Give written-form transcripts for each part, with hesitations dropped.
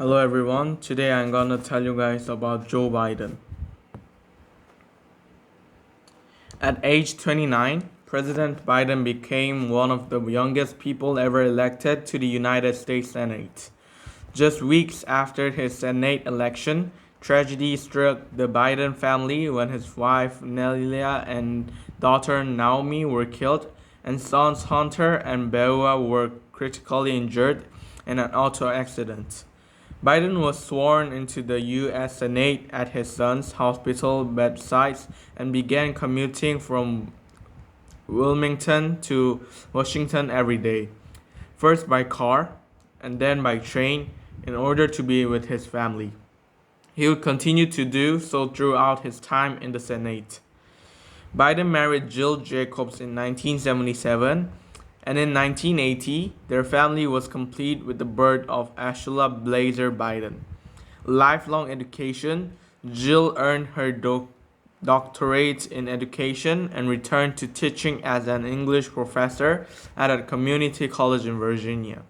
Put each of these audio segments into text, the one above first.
Hello everyone. Today I'm gonna tell you guys about Joe Biden. At age 29, President Biden became one of the youngest people ever elected to the United States Senate. Just weeks after his Senate election, tragedy struck the Biden family when his wife Nelia and daughter Naomi were killed, and sons Hunter and Beua were critically injured in an auto accident. Biden was sworn into the U.S. Senate at his son's hospital bedsides and began commuting from Wilmington to Washington every day, first by car and then by train, in order to be with his family. He would continue to do so throughout his time in the Senate. Biden married Jill Jacobs in 1977, and in 1980, their family was complete with the birth of Ashla Blazer Biden. Lifelong education, Jill earned her doctorate in education and returned to teaching as an English professor at a community college in Virginia.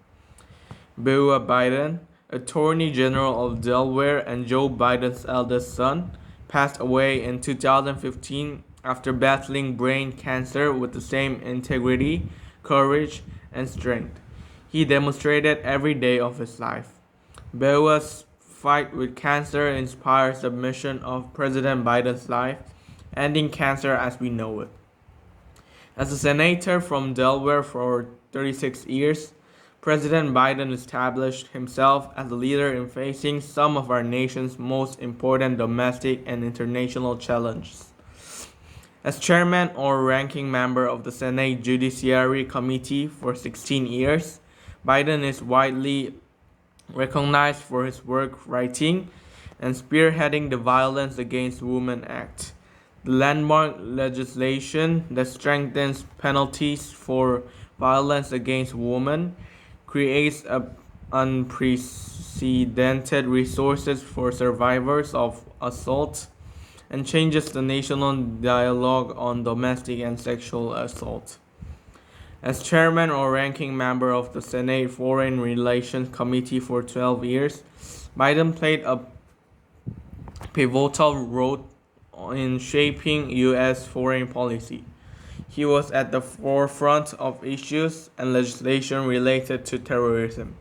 Beua Biden, Attorney General of Delaware and Joe Biden's eldest son, passed away in 2015 after battling brain cancer with the same integrity, courage, and strength he demonstrated every day of his life. Beua's fight with cancer inspires the mission of President Biden's life, ending cancer as we know it. As a senator from Delaware for 36 years, President Biden established himself as a leader in facing some of our nation's most important domestic and international challenges. As chairman or ranking member of the Senate Judiciary Committee for 16 years, Biden is widely recognized for his work writing and spearheading the Violence Against Women Act, the landmark legislation that strengthens penalties for violence against women, creates unprecedented resources for survivors of assault, and changes the national dialogue on domestic and sexual assault. As chairman or ranking member of the Senate Foreign Relations Committee for 12 years, Biden played a pivotal role in shaping U.S. foreign policy. He was at the forefront of issues and legislation related to terrorism,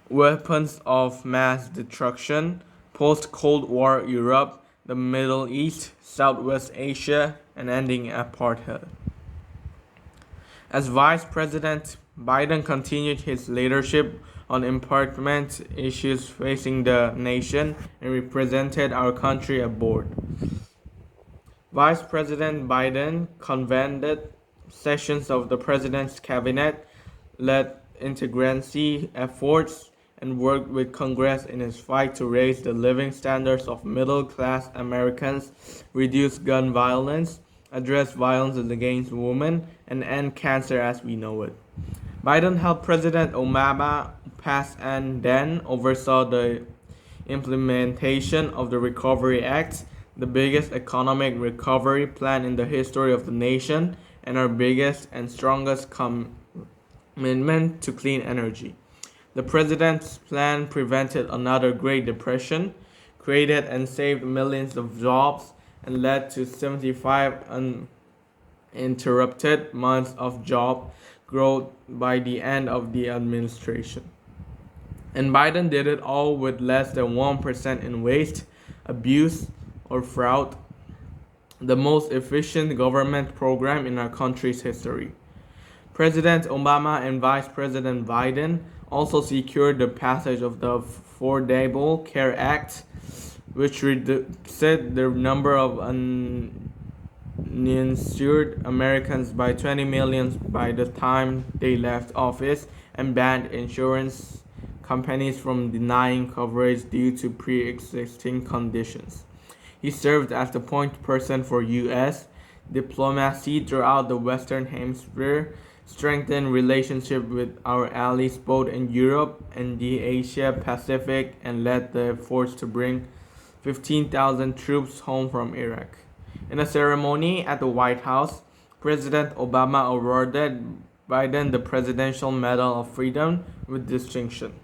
weapons of mass destruction, post-Cold War Europe, the Middle East, Southwest Asia, and ending apartheid. As Vice President, Biden continued his leadership on important issues facing the nation and represented our country abroad. Vice President Biden convened sessions of the President's cabinet, led integrancy efforts, and worked with Congress in his fight to raise the living standards of middle-class Americans, reduce gun violence, address violence against women, and end cancer as we know it. Biden helped President Obama pass and then oversaw the implementation of the Recovery Act, the biggest economic recovery plan in the history of the nation, and our biggest and strongest commitment to clean energy. The president's plan prevented another Great Depression, created and saved millions of jobs, and led to 75 uninterrupted months of job growth by the end of the administration. And Biden did it all with less than 1% in waste, abuse, or fraud, the most efficient government program in our country's history. President Obama and Vice President Biden also secured the passage of the Affordable Care Act, which reduced the number of uninsured Americans by 20 million by the time they left office and banned insurance companies from denying coverage due to pre-existing conditions. He served as the point person for U.S. diplomacy throughout the Western Hemisphere, strengthened relationships with our allies both in Europe and the Asia Pacific, and led the efforts to bring 15,000 troops home from Iraq. In a ceremony at the White House, President Obama awarded Biden the Presidential Medal of Freedom with distinction.